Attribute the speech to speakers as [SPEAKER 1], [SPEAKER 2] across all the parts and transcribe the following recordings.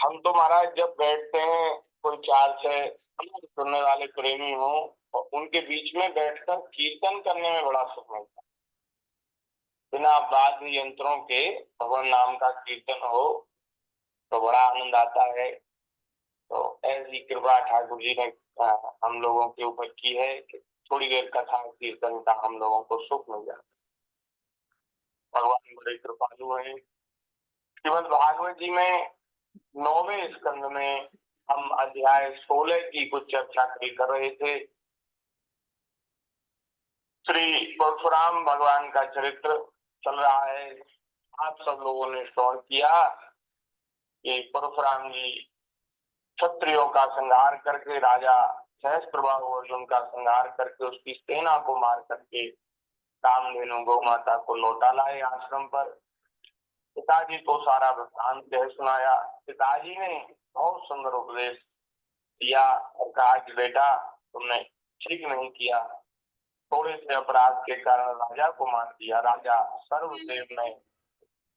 [SPEAKER 1] हम तो महाराज जब बैठते हैं, कोई चार छह सुनने वाले प्रेमी हो और उनके बीच में बैठकर कीर्तन करने में बड़ा सुख मिलता है। बिना वाद्य यंत्रों के भगवान नाम का कीर्तन हो तो बड़ा आनंद आता है। तो ऐसी कृपा ठाकुर जी ने हम लोगों के ऊपर की है कि थोड़ी देर कथा कीर्तन का हम लोगों को सुख मिल जाता है। भगवान बड़े कृपालु हैं। श्रीमद् भागवत जी में 9वें स्कंद में हम अध्याय 16 की कुछ चर्चा कर रहे थे। श्री परशुराम भगवान का चरित्र चल रहा है। आप सब लोगों ने श्रवण किया कि परशुराम जी क्षत्रियों का संहार करके, राजा सहस्त्रबाहु अर्जुन का संहार करके उसकी सेना को मार करके कामधेनु गौ माता को लौटा लाए आश्रम पर। पिताजी को सारा वृत्तांत कह सुनाया। पिताजी ने बहुत सुंदर उपदेश दिया और कहा कि बेटा तुमने ठीक नहीं किया, थोड़े से अपराध के कारण राजा को मार दिया। राजा सर्वदेव में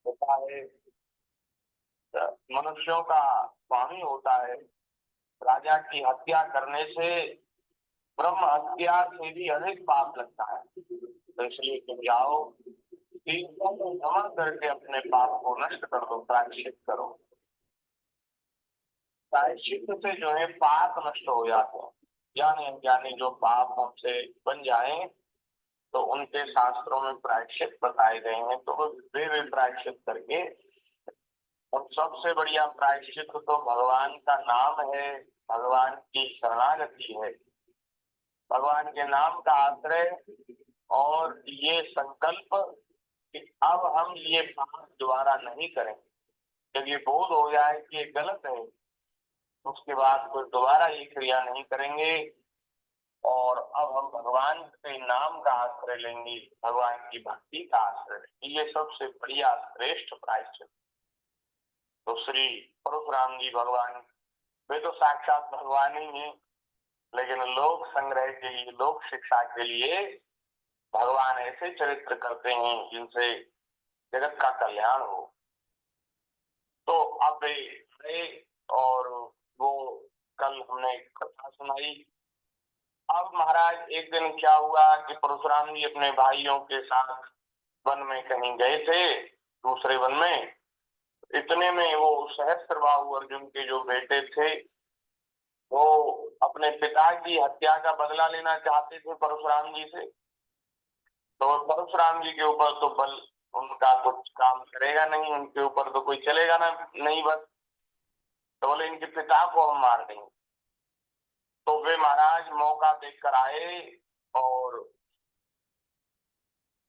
[SPEAKER 1] होता है, मनुष्यों का स्वामी होता है। राजा की हत्या करने से ब्रह्म हत्या से भी अधिक पाप लगता है। तो इसलिए तुम जाओ, नमन करके अपने पाप को नष्ट कर दो, प्रायश्चित करो। प्रायश्चित से जो है पाप नष्ट हो जाते हैं। ज्ञानी अज्ञानी जो पाप हमसे बन जाए तो उनके शास्त्रों में प्रायश्चित बताए गए हैं, तो वे प्रायश्चित करके। और सबसे बढ़िया प्रायश्चित तो भगवान का नाम है, भगवान की शरणागति है, भगवान के नाम का आश्रय और ये संकल्प कि अब हम ये पाप दोबारा नहीं करेंगे। जब ये बोध हो जाए कि ये गलत है, उसके बाद कोई दोबारा ये क्रिया नहीं करेंगे और अब हम भगवान के नाम का आश्रय लेंगे, भगवान की भक्ति का आश्रय लेंगे। ये सबसे बढ़िया श्रेष्ठ प्रायश्चित। तो श्री परशुराम जी भगवान, वे तो साक्षात भगवान ही हैं, लेकिन लोक संग्रह के लिए, लोक शिक्षा के लिए भगवान ऐसे चरित्र करते हैं जिनसे जगत का कल्याण हो। तो अब वे और वो कल हमने कथा सुनाई। अब महाराज एक दिन क्या हुआ कि परशुराम जी अपने भाइयों के साथ वन में कहीं गए थे, दूसरे वन में। इतने में वो सहस्त्रबाहु अर्जुन के जो बेटे थे वो अपने पिता की हत्या का बदला लेना चाहते थे परशुराम जी से। तो परशुराम जी के ऊपर तो बल उनका कुछ काम करेगा नहीं, उनके ऊपर तो कोई चलेगा ना नहीं, बस तो बोले इनके पिता को हम मार देंगे। तो वे महाराज मौका देखकर आए और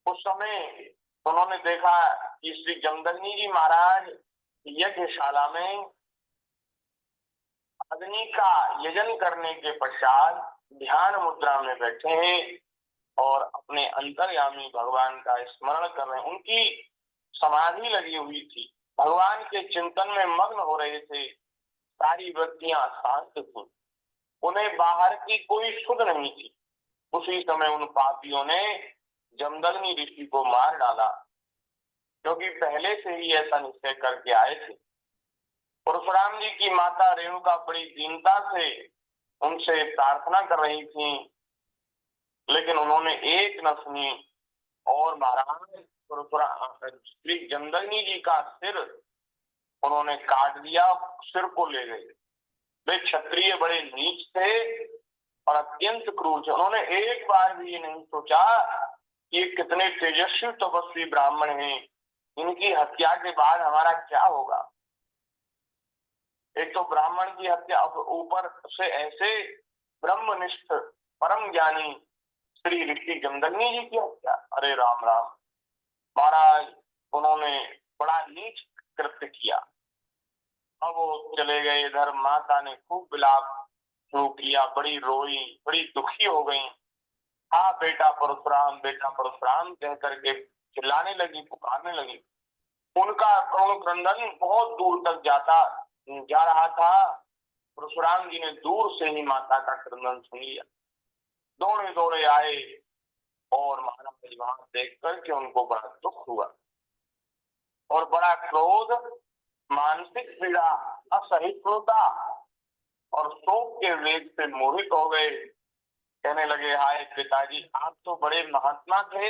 [SPEAKER 1] उस समय उन्होंने देखा कि श्री जमदग्नि जी महाराज यज्ञशाला में अग्नि का यजन करने के पश्चात ध्यान मुद्रा में बैठे हैं और अपने अंतर्यामी भगवान का स्मरण कर रहे हैं। उनकी समाधि लगी हुई थी, भगवान के चिंतन में मग्न हो रहे थे। सारी वृत्तियां शांत थी, उन्हें बाहर की कोई सुध नहीं थी। उसी समय उन पापियों ने जमदग्नि ऋषि को मार डाला, क्योंकि पहले से ही ऐसा निश्चय करके आए थे। परशुराम जी की माता रेणुका बड़ी दीनता से उनसे प्रार्थना कर रही थी, लेकिन उन्होंने एक न सुनी और महाराज श्री जमदग्नि जी का सिर उन्होंने काट दिया, सिर को ले गए। वे क्षत्रिय बड़े नीच थे और अत्यंत क्रूर थे। उन्होंने एक बार भी ये नहीं सोचा कि ये कितने तेजस्वी तपस्वी ब्राह्मण हैं, इनकी हत्या के बाद हमारा क्या होगा। एक तो ब्राह्मण की हत्या, ऊपर से ऐसे ब्रह्मनिष्ठ परम ज्ञानी श्री ऋषि जमदग्नि जी की हत्या। अरे राम राम। महाराज उन्होंने बड़ा नीच कृत्य किया। अब वो चले गए इधर, माता ने खूब विलाप शुरू किया, बड़ी रोई, बड़ी दुखी हो गई। हाँ बेटा परशुराम कह करके चिल्लाने लगी, पुकारने लगी। उनका करुण क्रंदन बहुत दूर तक जा रहा था। परशुराम जी ने दूर से ही माता का क्रंदन सुन लिया, दौड़े दौड़े आए और महाराज वहां देख करके उनको बड़ा दुख हुआ और बड़ा क्रोध, मानसिक पीड़ा असहिष्णुता और शोक के वेग से मोहित हो गए। कहने लगे, हाय पिताजी, आप तो बड़े महात्मा थे,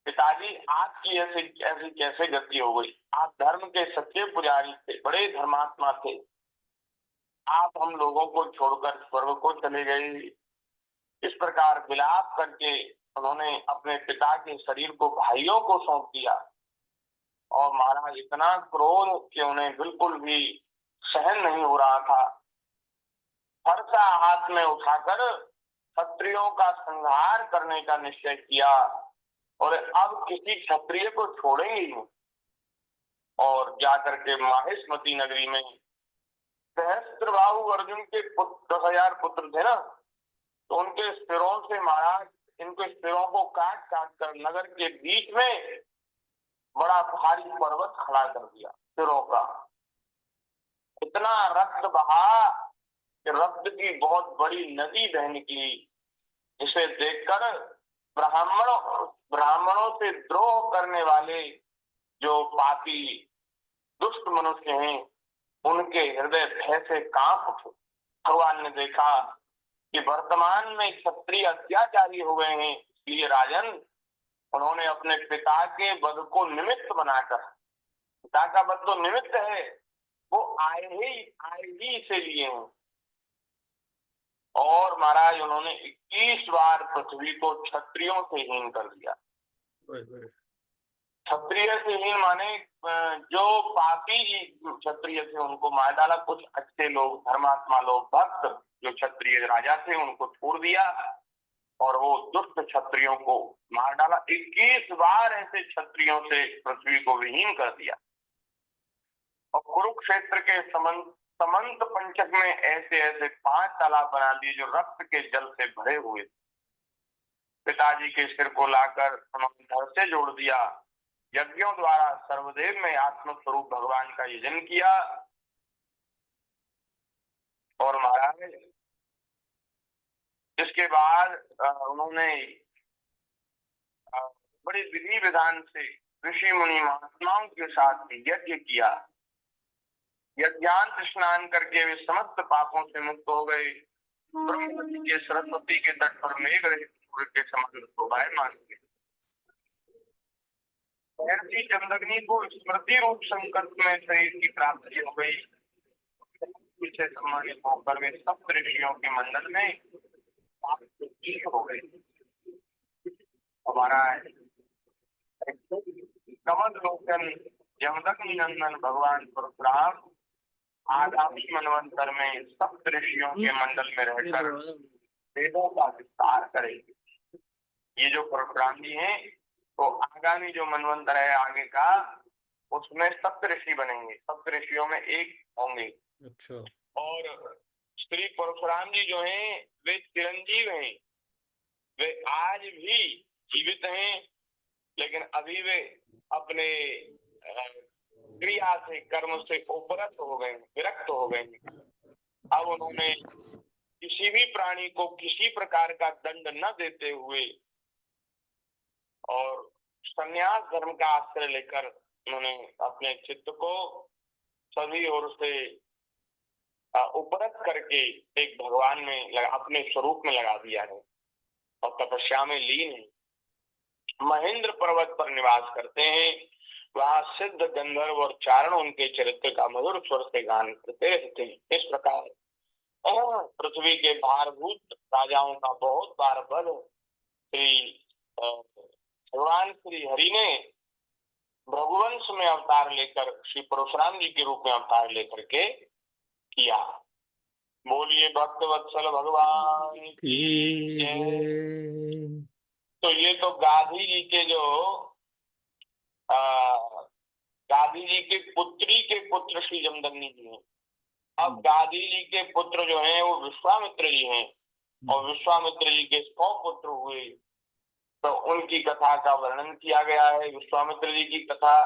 [SPEAKER 1] पिताजी आपकी ऐसी ऐसी कैसे गति हो गई? आप धर्म के सच्चे पुजारी थे, बड़े धर्मात्मा थे, आप हम लोगों को छोड़कर स्वर्ग को चले गए। इस प्रकार विलाप करके उन्होंने अपने पिता के शरीर को भाइयों को सौंप दिया। और महाराज इतना क्रोध कि उन्हें बिल्कुल भी सहन नहीं हो रहा था। फरसा हाथ में उठाकर क्षत्रियों का संहार करने का निश्चय किया और अब किसी क्षत्रिय को छोड़ेंगे नहीं। और जाकर के माहिष्मती नगरी में सहस्त्रबाहु अर्जुन के 10,000 पुत्र थे ना, तो उनके सिरों से महाराज इनके सिरों को काट काट कर नगर के बीच में बड़ा भारी पर्वत खड़ा कर दिया सिरों का। इतना रक्त बहा कि रक्त की बहुत बड़ी नदी बह निकली, जिसे देखकर ब्राह्मणों से द्रोह करने वाले जो पापी दुष्ट मनुष्य हैं, उनके हृदय भय से कांप उठे। भगवान ने देखा कि वर्तमान में क्षत्रिय अत्याचारी हो गए हैं, इसलिए राजन उन्होंने अपने पिता के वध को निमित्त बनाकर, पिता का वध तो निमित्त है, वो आए ही से लिए हैं। और महाराज उन्होंने 21 बार पृथ्वी को क्षत्रियों से हीन कर दिया। क्षत्रिय से हीन माने जो पापी क्षत्रिय थे उनको मार डाला, कुछ अच्छे लोग धर्मात्मा लोग भक्त जो क्षत्रिय राजा थे उनको छोड़ दिया और वो दुष्ट क्षत्रियों को मार डाला। 21 बार ऐसे क्षत्रियों से पृथ्वी को विहीन कर दिया। और कुरुक्षेत्र के समंत पंचक में ऐसे ऐसे 5 तालाब बना दिए जो रक्त के जल से भरे हुए। पिताजी के सिर को लाकर उन्होंने धड़ से जोड़ दिया। यज्ञों द्वारा सर्वदेव में आत्मस्वरूप भगवान का यजन किया। और महाराज इसके बाद उन्होंने बड़ी विधि विधान से ऋषि मुनि महात्माओं के साथ यज्ञ किया। यज्ञांत स्नान करके वे समस्त पापों से मुक्त हो गए। ब्रह्मवती के सरस्वती के तट पर मेघ रहित सूर्य के समान शोभायमान हुए। ऐसी जमदग्नि को स्मृति रूप संकल्प में शरीर की प्राप्ति हो गई। पीछे सम्मानित होकर वे सप्त ऋषियों के मंडल में हो गए। हमारा कमल लोचन जमदग्नि नंदन भगवान परशुराम आगामी मनवंतर में सप्त ऋषियों के मंडल में रहकर वेदों का विस्तार करेंगे। ये जो परशुराम जी हैं तो आगामी जो मनवंतर है आगे का, उसमें सप्त ऋषि बनेंगे, सप्त ऋषियों में एक होंगे। अच्छा। और श्री परशुराम जी जो हैं वे चिरंजीव हैं, वे आज भी जीवित हैं, लेकिन अभी वे अपने क्रिया से कर्म से उपरत हो गए, विरक्त हो गए। अब उन्होंने किसी भी प्राणी को किसी प्रकार का दंड न देते हुए और संन्यास धर्म का आश्रय लेकर उन्होंने अपने चित्त को सभी ओर से उपरत करके एक भगवान में अपने स्वरूप में लगा दिया है और तपस्या में लीन है। महेंद्र पर्वत पर निवास करते हैं। वहाँ सिद्ध गंधर्व और चारण उनके चरित्र का मधुर स्वर से गान करते रहते हैं। इस प्रकार पृथ्वी के भारभूत राजाओं का बहुत बार वध श्री भगवान श्री हरि ने भृगुवंश में अवतार लेकर श्री परशुराम जी के रूप में अवतार लेकर के किया। बोलिए भक्त वत्सल भगवान की जय। तो ये तो गाधी जी के जो गाधी जी के पुत्री के पुत्र श्री जमदग्नि जी हैं। अब गाधी जी के पुत्र जो हैं वो विश्वामित्र जी हैं और विश्वामित्र जी के 100 पुत्र हुए, तो उनकी कथा का वर्णन किया गया है, विश्वामित्र जी की कथा।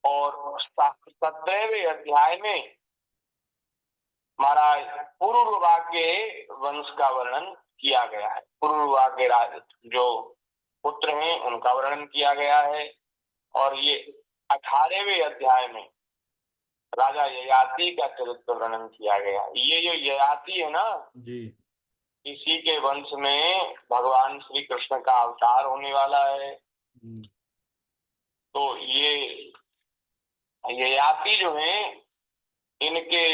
[SPEAKER 1] और 17वें अध्याय में महाराज पुरुरवा के वंश का वर्णन किया गया है। पुरुरवा के जो पुत्र हैं उनका वर्णन किया गया है। और ये 18वें अध्याय में राजा ययाति का चरित्र वर्णन किया गया। ये जो ययाति है ना
[SPEAKER 2] जी।
[SPEAKER 1] इसी के वंश में भगवान श्री कृष्ण का अवतार होने वाला है। तो ये ययाति जो है इनके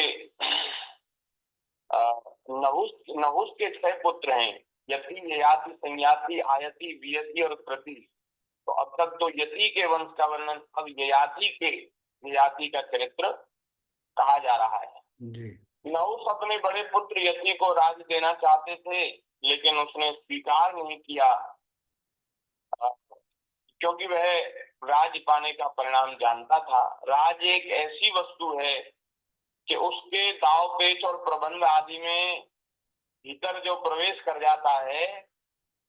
[SPEAKER 1] नहुस नहुस के 6 पुत्र हैं, यति, ययाति, संयाति, आयति, वियति और कृति। तो अब तक तो यति के वंश का वर्णन, अब ययाति का चरित्र कहा जा रहा है
[SPEAKER 2] जी।
[SPEAKER 1] नहुस अपने बड़े पुत्र यति को राज्य देना चाहते थे, लेकिन उसने स्वीकार नहीं किया, क्योंकि वह राज्य पाने का परिणाम जानता था। राज एक ऐसी वस्तु है कि उसके दाव पेच और प्रबंध आदि में भीतर जो प्रवेश कर जाता है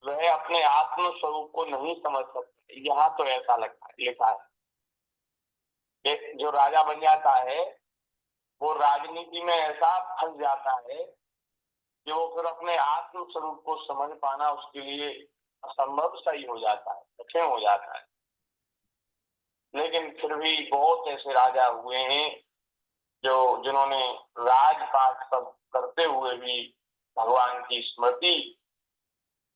[SPEAKER 1] वह अपने आत्म स्वरूप को नहीं समझ सकता। यहाँ तो ऐसा लिखा है कि जो राजा बन जाता है वो राजनीति में ऐसा फंस जाता है कि वो फिर अपने आत्म स्वरूप को समझ पाना उसके लिए असंभव सही हो जाता है, कठिन हो जाता है। लेकिन फिर भी बहुत ऐसे राजा हुए हैं जिन्होंने राजपाट सब करते हुए भी भगवान की स्मृति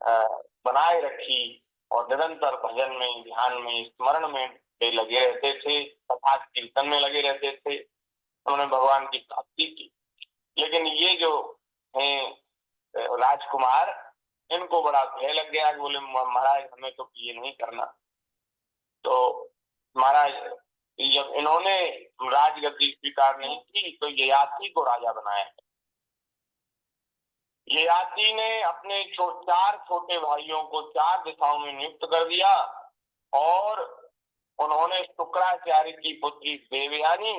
[SPEAKER 1] बनाए रखी और निरंतर भजन में, ध्यान में, स्मरण में लगे रहते थे, कथा कीर्तन में लगे रहते थे, उन्होंने भगवान की प्राप्ति की। लेकिन ये जो हैं राजकुमार, इनको बड़ा भय लग गया कि बोले महाराज हमें तो ये नहीं करना। तो महाराज जब इन्होंने राजगद्दी स्वीकार नहीं की तो ययाति को राजा बनाया। ययाति ने अपने 4 छोटे भाइयों को 4 दिशाओं में नियुक्त कर दिया और उन्होंने शुक्राचार्य की पुत्री देवयानी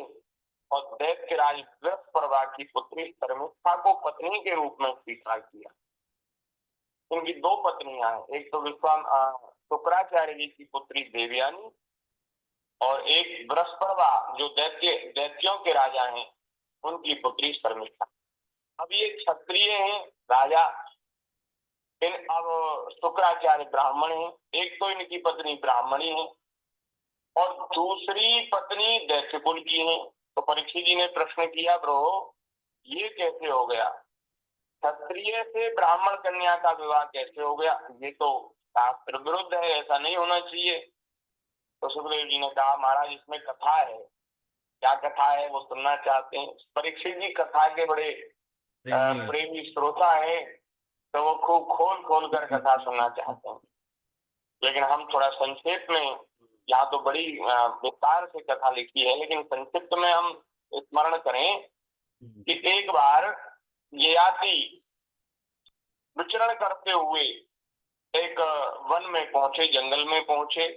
[SPEAKER 1] और दैत्यराज बृहस्पति की पुत्री शर्मिष्ठा को पत्नी के रूप में स्वीकार किया। उनकी 2 पत्नियां हैं, एक तो शुक्राचार्य जी की पुत्री देवयानी और एक बृहस्पति जो दैत्यों के राजा हैं उनकी पुत्री शर्मिष्ठा। अब ये क्षत्रिय हैं राजा, अब शुक्राचार्य ब्राह्मण हैं, एक तो इनकी पत्नी ब्राह्मणी है और दूसरी पत्नी दैत्य कुल की है। तो परीक्षित जी ने प्रश्न किया, प्रभु ये कैसे हो गया, क्षत्रिय से ब्राह्मण कन्या का विवाह कैसे हो गया, ये तो शास्त्र विरुद्ध है, ऐसा नहीं होना चाहिए। तो सुखदेव जी ने कहा महाराज इसमें कथा है। क्या कथा है वो सुनना चाहते हैं? परीक्षित जी कथा के बड़े प्रेमी श्रोता है, तो वो खूब खोल खोल कर कथा सुनना चाहते हैं। लेकिन हम थोड़ा संक्षेप में, यहाँ तो बड़ी विस्तार से कथा लिखी है, लेकिन संक्षिप्त में हम स्मरण करें कि एक बार ययाति विचरण करते हुए एक वन में पहुंचे, जंगल में पहुंचे।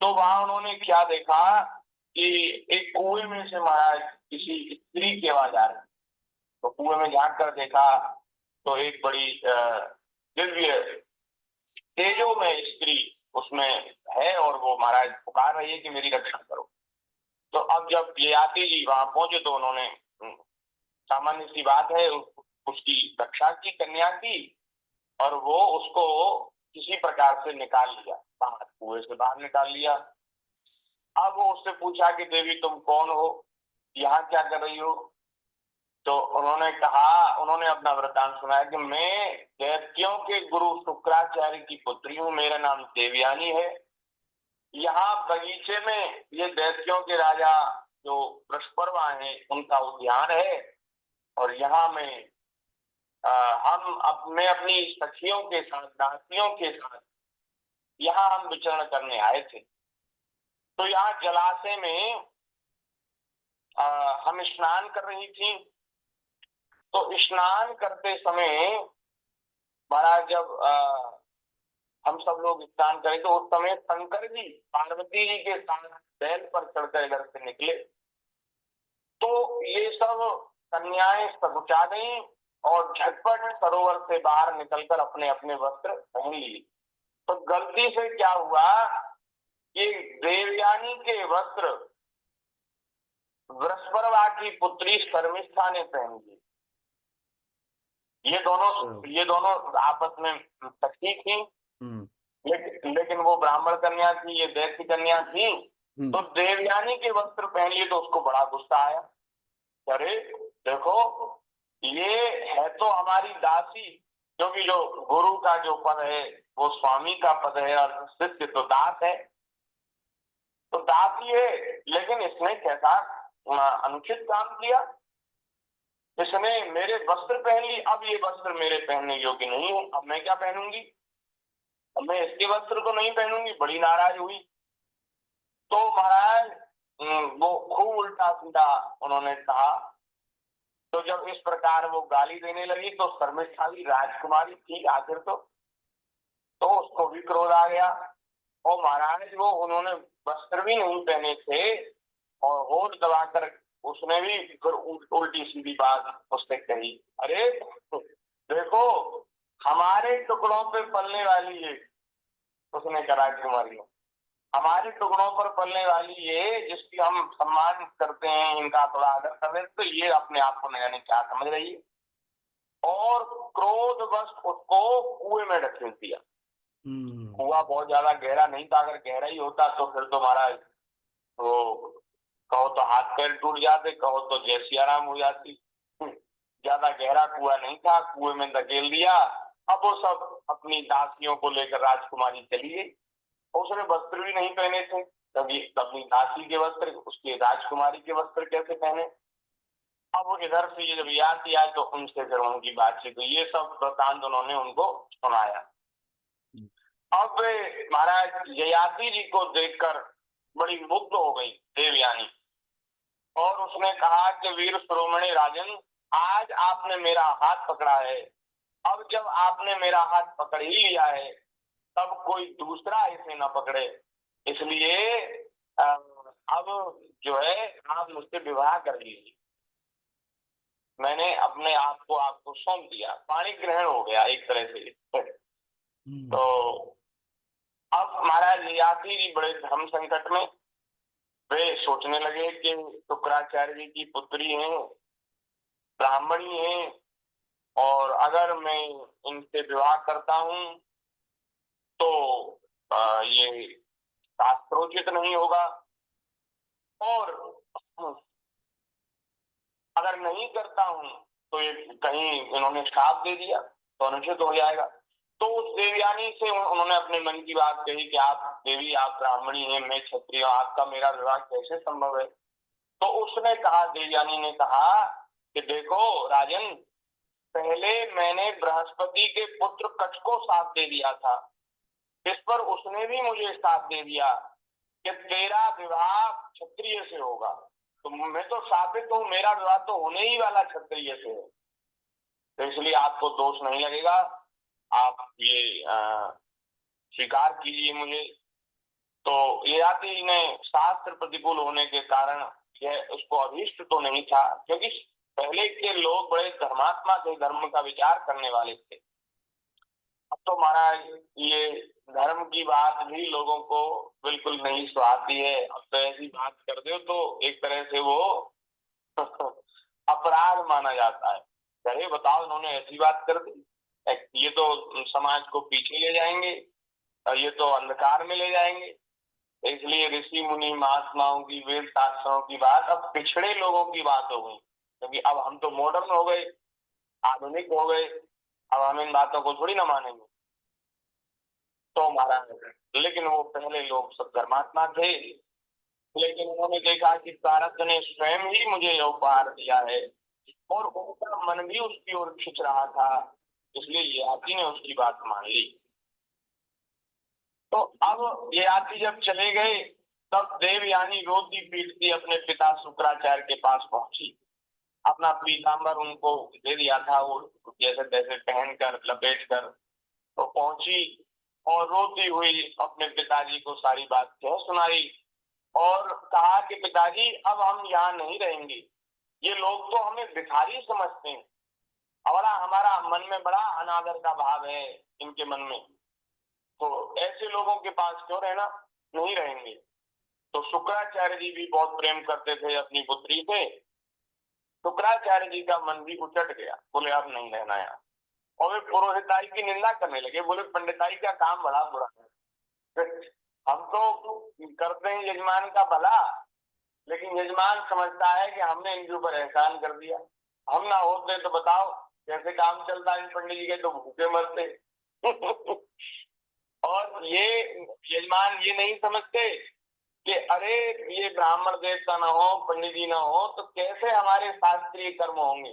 [SPEAKER 1] तो वहां उन्होंने क्या देखा कि एक कुएं में से महाराज किसी स्त्री की आवाज आ रही। तो कुएं में झांक कर देखा तो एक बड़ी दिव्य तेजो में स्त्री उसमें है और वो महाराज पुकार रही है कि मेरी रक्षा करो। तो अब जब ययाति जी वहां पहुंचे तो उन्होंने सामान्य सी बात है उसकी रक्षा की, कन्या की, और वो उसको किसी प्रकार से निकाल लिया, बाहर कुएं से बाहर निकाल लिया। अब वो उससे पूछा कि देवी तुम कौन हो, यहाँ क्या कर रही हो? तो उन्होंने अपना वृतांत सुनाया कि मैं दैत्यों के गुरु शुक्राचार्य की पुत्री हूँ, मेरा नाम देवयानी है। यहाँ बगीचे में ये दैत्यों के राजा जो बृहस्पति हैं उनका उद्यान है और यहाँ में मैं अपनी सखियों के साथ, दासियों के साथ यहाँ हम विचरण करने आए थे। तो यहाँ जलाशय में हम स्नान कर रही थी। तो स्नान करते समय महाराज जब हम सब लोग स्नान करें तो उस समय शंकर जी पार्वती जी के साथ बैल पर चढ़कर इधर से निकले। तो ये सब कन्याएं सकुचा गई और झटपट सरोवर से बाहर निकलकर अपने अपने वस्त्र पहन लिए। तो गलती से क्या हुआ कि देवयानी के वस्त्र बृहस्पति की पुत्री शर्मिष्ठा ने पहन लिए। ये दोनों आपस में सखी थी, लेकिन वो ब्राह्मण कन्या थी, ये दैत्य कन्या थी। तो देवयानी के वस्त्र पहन लिए तो उसको बड़ा गुस्सा आया। अरे देखो, ये है तो हमारी दासी, क्योंकि जो गुरु का जो पद है वो स्वामी का पद है और शिष्य तो दास है, तो दास ही है। लेकिन इसने कैसा अनुचित काम किया, इसने मेरे वस्त्र पहन ली। अब ये वस्त्र मेरे पहनने योग्य नहीं है, अब मैं क्या पहनूंगी, अब मैं इसके वस्त्र तो नहीं पहनूंगी। बड़ी नाराज हुई। तो महाराज वो खूब उल्टा सीधा उन्होंने कहा। तो जब इस प्रकार वो गाली देने लगी तो शर्मिष्ठा भी राजकुमारी थी आखिर, तो उसको भी क्रोध आ गया। और महाराज वो उन्होंने वस्त्र भी नहीं पहने थे और होठ दबाकर उसने भी फिर उल्टी सीधी बात उससे कही। अरे देखो, हमारे टुकड़ों पे पलने वाली है, उसने कहा राजकुमारी ने, हमारे टुकड़ों पर पलने वाली ये जिसकी हम सम्मान करते हैं, इनका थोड़ा आदर कर रहे, तो ये अपने आप को नहीं क्या समझ रही है। और क्रोधवश उसको कुएं में ढकेल दिया। कुआं बहुत ज्यादा गहरा नहीं था, अगर गहरा ही होता तो फिर तो महाराज तो कहो तो हाथ पैर टूट जाते, कहो तो जैसी आराम हो जाती। ज्यादा गहरा कुआं नहीं था, कुएं में धकेल दिया। अब वो सब अपनी दासियों को लेकर राजकुमारी चली गई। उसने वस्त्र भी नहीं पहने थे, कभी अपनी दासी के वस्त्र उसके राजकुमारी के वस्त्र कैसे पहने। अब वो इधर से ये जब याद आया तो उनसे फिर उनकी बातचीत हुई, ये सब वृतांत उन्होंने उनको सुनाया। अब महाराज ययाति जी को देखकर बड़ी मुग्ध हो गई देवयानी, और उसने कहा कि वीर शिरोमणि राजन, आज आपने मेरा हाथ पकड़ा है। अब जब आपने मेरा हाथ पकड़ ही लिया है, तब कोई दूसरा इसे न पकड़े। इसलिए अब जो है आप मुझसे विवाह कर लीजिए। मैंने अपने आप को आपको सौंप दिया, पाणी ग्रहण हो गया एक तरह से। तो अब महाराज ययाति जी बड़े धर्म संकट में, वे सोचने लगे कि शुक्राचार्य जी की पुत्री हैं, ब्राह्मणी हैं, और अगर मैं इनसे विवाह करता हूं तो ये शास्त्रोचित नहीं होगा, और अगर नहीं करता हूं तो ये कहीं इन्होंने श्राप दे दिया तो अनुचित हो जाएगा। तो उस देवयानी से उन्होंने अपने मन की बात कही कि आप देवी, आप ब्राह्मणी हैं, मैं क्षत्रिय, आपका मेरा विवाह कैसे संभव है। तो उसने कहा, देवयानी ने कहा कि देखो राजन, पहले मैंने बृहस्पति के पुत्र कच्छ को साथ दे दिया था, इस पर उसने भी मुझे साथ दे दिया कि तेरा विवाह क्षत्रिय से होगा। तो मैं तो साबित हूं, मेरा विवाह तो होने ही वाला क्षत्रिय से है, तो इसलिए आपको दोष नहीं लगेगा, आप ये स्वीकार कीजिए मुझे। तो ययाति ने शास्त्र प्रतिकूल होने के कारण यह उसको अभीष्ट तो नहीं था, क्योंकि पहले के लोग बड़े धर्मात्मा थे, धर्म का विचार करने वाले थे। अब तो महाराज ये धर्म की बात भी लोगों को बिल्कुल नहीं सुहाती है। अब तो ऐसी बात कर दो तो एक तरह से वो अपराध माना जाता है। अरे बताओ, इन्होंने ऐसी बात कर दी, ये तो समाज को पीछे ले जाएंगे, ये तो अंधकार में ले जाएंगे। इसलिए ऋषि मुनि महात्माओं की, वेद शास्त्रों की बात अब पिछड़े लोगों की बात हो गई, क्योंकि अब हम तो मॉडर्न हो गए, आधुनिक हो गए, अब हम इन बातों को थोड़ी ना मानेंगे। तो महाराज, लेकिन वो पहले लोग सब धर्मात्मा थे, लेकिन उन्होंने देखा कि प्रारब्ध ने स्वयं ही मुझे यह उपहार दिया है, और उनका मन भी उसकी ओर खिंच रहा था, इसलिए ययाति ने उसकी बात मान ली। तो अब ययाति जब चले गए, तब देवयानी रोती पीटती अपने पिता शुक्राचार्य के पास पहुंची। अपना पीताम्बर उनको दे दिया था, वो जैसे तैसे पहनकर लपेट कर तो पहुंची, और रोती हुई अपने पिताजी को सारी बात कह सुनाई, और कहा कि पिताजी, अब हम यहाँ नहीं रहेंगे, ये लोग तो हमें भिखारी समझते हैं, हमारा हमारा मन में बड़ा अनादर का भाव है इनके मन में, तो ऐसे लोगों के पास क्यों रहना, नहीं रहेंगे। तो शुक्राचार्य जी भी बहुत प्रेम करते थे अपनी पुत्री से। शुक्राचार्य जी का मन भी उचट गया, बोले अब नहीं रहना यहाँ, और वे पुरोहिताई की निंदा करने लगे, बोले पंडिताई का काम बड़ा बुरा है, हम तो करते हैं यजमान का भला, लेकिन यजमान समझता है कि हमने इनके ऊपर एहसान कर दिया, हम ना होते तो बताओ कैसे काम चलता इन पंडित जी के, तो भूखे मरते। और ये यजमान ये नहीं समझते कि अरे ये ब्राह्मण देवता ना हो, पंडित जी ना हो तो कैसे हमारे शास्त्रीय कर्म होंगे,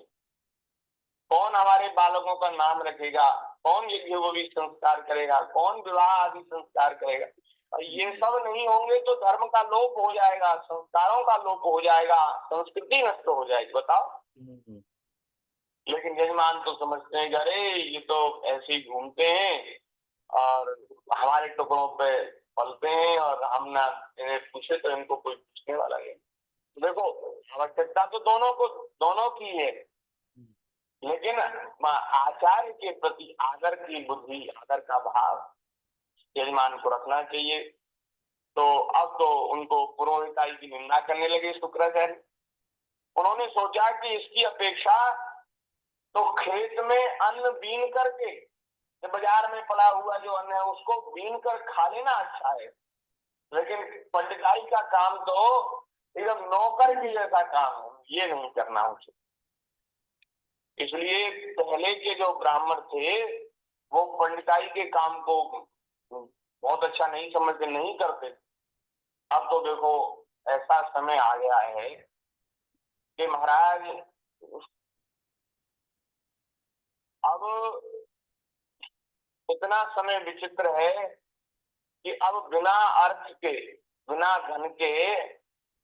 [SPEAKER 1] कौन हमारे बालकों का नाम रखेगा, कौन यज्ञोपवीत संस्कार करेगा, कौन विवाह आदि संस्कार करेगा। और ये सब नहीं होंगे तो धर्म का लोप हो जाएगा, संस्कारों का लोप हो जाएगा, संस्कृति नष्ट हो जाएगी। बताओ। लेकिन यजमान तो समझते हैं कि अरे ये तो ऐसे ही घूमते हैं और हमारे टुकड़ों पे पलते हैं, और हम ना इन्हें पूछे तो इनको कोई पूछने वाला नहीं। देखो, आवश्यकता तो दोनों की है, लेकिन आचार्य के प्रति आदर की बुद्धि, आदर का भाव यजमान को रखना चाहिए। तो अब तो उनको पुरोहिताई की निंदा करने लगे शुक्राचार्य। उन्होंने सोचा कि इसकी अपेक्षा तो खेत में अन्न बीन करके, बाजार में पड़ा हुआ जो अन्न है उसको बीन कर खा लेना अच्छा है, लेकिन पंडिताई का काम तो एकदम नौकर की जैसा काम है, ये नहीं करना उचित। इसलिए पहले के जो ब्राह्मण थे वो पंडिताई के काम को बहुत अच्छा नहीं समझते, नहीं करते। अब तो देखो ऐसा समय आ गया है कि महाराज अब इतना समय विचित्र है कि अब बिना अर्थ के, बिना धन के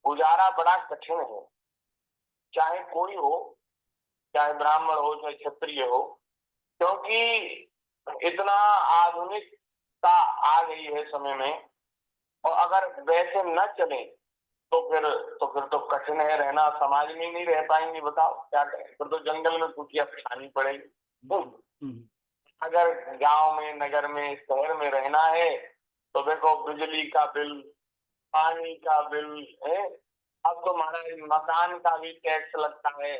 [SPEAKER 1] गुजारा बड़ा कठिन है। चाहे कोई हो, चाहे ब्राह्मण हो, चाहे क्षत्रिय हो, क्योंकि इतना आधुनिकता आ गई है समय में। और अगर वैसे न चले तो फिर कठिन है रहना, समाज में नहीं रह पाएंगे। बताओ क्या करें, फिर तो जंगल में कुटिया बिछानी पड़ेगी। अगर गांव में, नगर में, शहर में रहना है तो देखो बिजली का बिल, पानी का बिल है, अब तो महाराज मकान का भी टैक्स लगता है।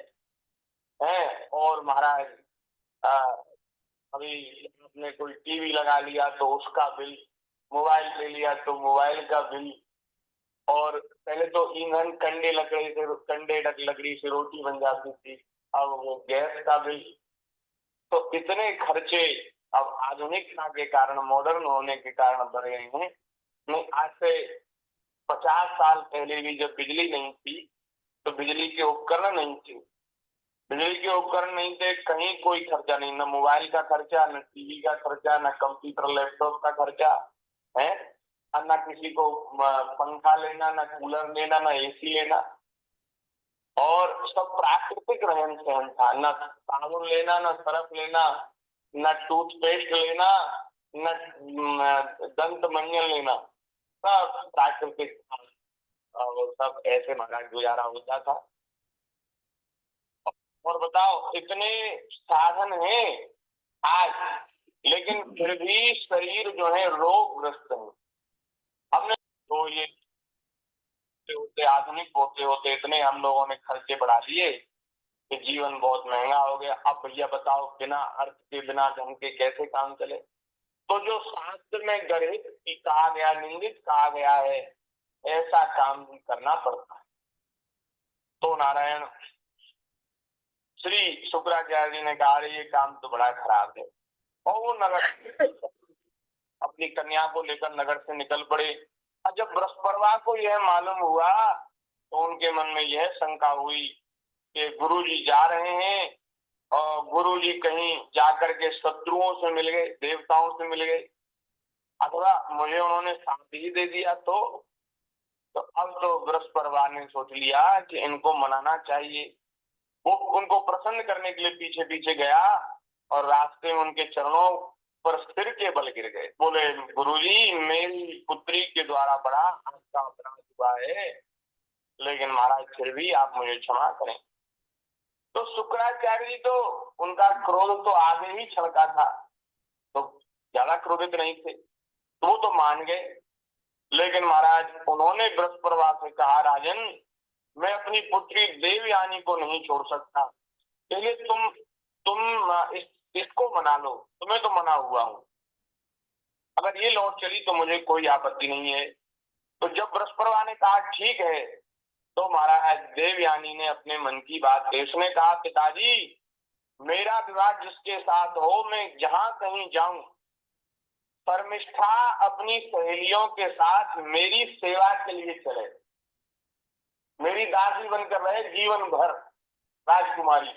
[SPEAKER 1] और महाराज अभी आपने कोई टीवी लगा लिया तो उसका बिल, मोबाइल ले लिया तो मोबाइल का बिल, और पहले तो ईंधन कंडे लकड़ी से रोटी बन जाती थी, अब वो गैस का बिल। तो इतने खर्चे अब आधुनिकता के कारण, मॉडर्न होने के कारण बढ़ गए हैं। नहीं, आज से 50 साल पहले भी जब बिजली नहीं थी तो बिजली के उपकरण नहीं थे, बिजली के उपकरण नहीं थे, कहीं कोई खर्चा नहीं, न मोबाइल का खर्चा, न टीवी का खर्चा, न कंप्यूटर लैपटॉप का खर्चा है, न किसी को पंखा लेना, न कूलर लेना, न एसी लेना, और सब प्राकृतिक रहन सहन था। न साबुन लेना, न सरफ लेना, न टूथपेस्ट लेना, न दंत मंजन लेना, सब प्राकृतिक था। और सब ऐसे महाराज गुजारा होता था। और बताओ इतने साधन हैं आज, लेकिन फिर भी शरीर जो है रोगग्रस्त है। हमने तो ये होते आधुनिक होते होते इतने हम लोगों ने खर्चे बढ़ा दिए कि जीवन बहुत महंगा हो गया। अब भैया बताओ बिना अर्थ के, बिना धन के कैसे काम चले। तो जो शास्त्र में गर्हित कहा गया, निंदित कहा गया है, ऐसा काम भी करना पड़ता है। तो नारायण श्री शुक्राचार्य जी ने कहा ये काम तो बड़ा खराब है, और वो नगर अपनी कन्या को लेकर नगर से निकल पड़े। और जब बृहस्पतिवार को यह मालूम हुआ तो उनके मन में यह शंका हुई कि गुरु जी जा रहे हैं और गुरु जी कहीं जाकर के शत्रुओं से मिल गए, देवताओं से मिल गए, अथवा मुझे उन्होंने शांति ही दे दिया। तो अब तो बृहस्पतिवार ने सोच लिया कि इनको मनाना चाहिए। वो उनको प्रसन्न करने के लिए पीछे पीछे गया और रास्ते में उनके चरणों पर सिर के बल गिर गए। बोले गुरुजी, मेरी पुत्री के द्वारा बड़ा आपका अपराध हुआ है, लेकिन महाराज फिर भी आप मुझे क्षमा करें। तो शुक्राचार्य जी तो, उनका क्रोध तो आगे ही छलका था, तो ज्यादा क्रोधित नहीं थे, तो वो तो मान गए। लेकिन महाराज उन्होंने बृहस्पतिवार से कहा, राजन मैं अपनी पुत्री देवयानी को नहीं छोड़ सकता, इसलिए तुम इसको मना लो, तुम्हें तो मना हुआ हूं। अगर ये लौट चली तो मुझे कोई आपत्ति नहीं है। तो जब बृहस्पतिवा ने कहा ठीक है, तो महाराज देवयानी ने अपने मन की बात कही। उसने कहा पिताजी, मेरा विवाह जिसके साथ हो, मैं जहां कहीं जाऊं, शर्मिष्ठा अपनी सहेलियों के साथ मेरी सेवा के लिए चले, मेरी दासी बनकर रहे जीवन भर राजकुमारी,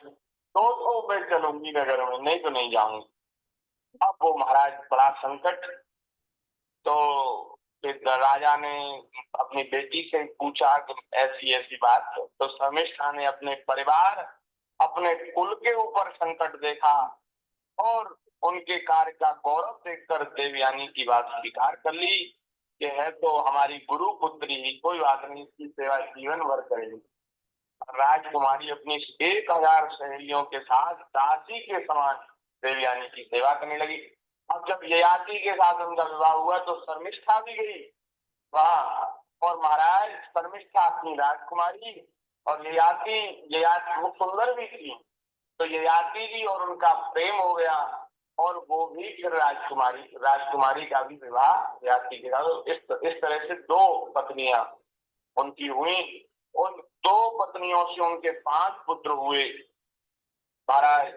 [SPEAKER 1] तो मैं चलूंगी नगर में, नहीं तो नहीं जाऊंगी। अब वो महाराज बड़ा संकट। तो फिर राजा ने अपनी बेटी से पूछा कि ऐसी ऐसी बात है। तो शर्मिष्ठा ने अपने परिवार, अपने कुल के ऊपर संकट देखा और उनके कार्य का गौरव देखकर देवयानी की बात स्वीकार कर ली कि है तो हमारी गुरु पुत्री ही, कोई बात नहीं, इसकी सेवा जीवन भर करेगी। राजकुमारी अपनी 1000 सहेलियों के साथ दासी के समान देवयानी की सेवा करने लगी। अब जब ययाति के साथ उनका विवाह हुआ तो शर्मिष्ठा भी गई वहां, और महाराज शर्मिष्ठा अपनी राजकुमारी और ययाति ययाति वो सुंदर भी थी, तो ययाति जी और उनका प्रेम हो गया और वो भी फिर राजकुमारी का भी विवाह ययाति के साथ। इस तरह से 2 पत्नियां उनकी हुई। उन 2 पत्नियों से उनके 5 पुत्र हुए महाराज।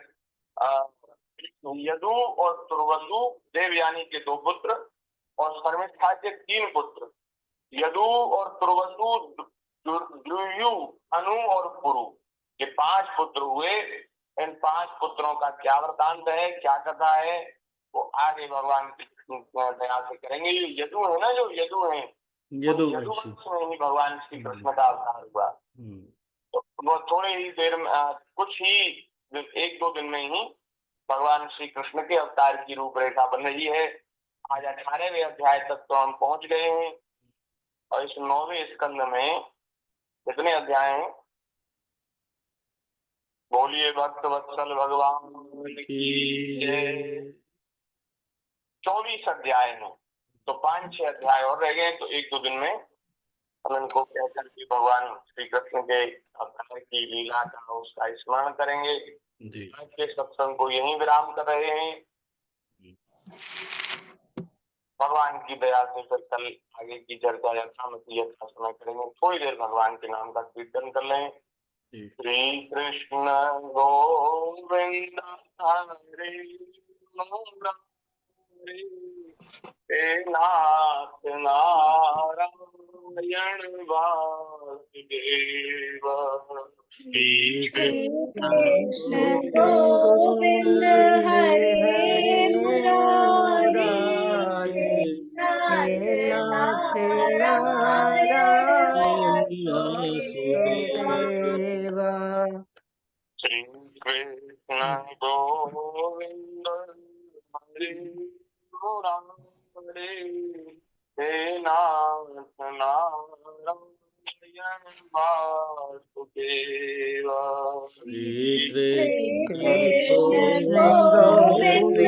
[SPEAKER 1] यदु और तुर्वसु देवयानी के 2 पुत्र और शर्मिष्ठा के 3 पुत्र। यदु और तुर्वसु, द्रुयु, अनु और पुरु, ये 5 पुत्र हुए। इन 5 पुत्रों का क्या वृतांत है, क्या कथा है, वो आगे भगवान की दया से करेंगे। यदु है ना, जो यदु है, यदुवंश में ही भगवान श्री कृष्ण का अवतार हुआ। तो वो थोड़ी ही देर में, कुछ ही 1-2 दिन में ही भगवान श्री कृष्ण के अवतार की रूपरेखा बन रही है। आज 18वें अध्याय तक तो हम पहुंच गए हैं और इस 9वें स्कंद में कितने अध्याय हैं? बोलिए भक्त वत्सल भगवान की जय। 24 अध्याय हैं, तो 5-6 अध्याय और रह गए। तो 1-2 दिन में हम इनको कहकर के भगवान श्री कृष्ण के अवतार की लीला का, उसका स्मरण करेंगे। आज के सत्संग को यहीं विराम कर रहे हैं। भगवान की दया से फिर कल आगे की चर्चा यथामति यथासमय करेंगे। थोड़ी देर भगवान के नाम का कीर्तन कर लें। श्री कृष्ण गोविंद हरे हे नाथ नारायण वासुदेव। श्री
[SPEAKER 2] कृष्ण गोविंद हरे मुरारी, नाथ नारायण वासुदेव।
[SPEAKER 1] श्री कृष्ण गोविंद हरे मुरारी, हे नाथ नारायण वासुदेव।
[SPEAKER 2] श्री कृष्ण गोविंद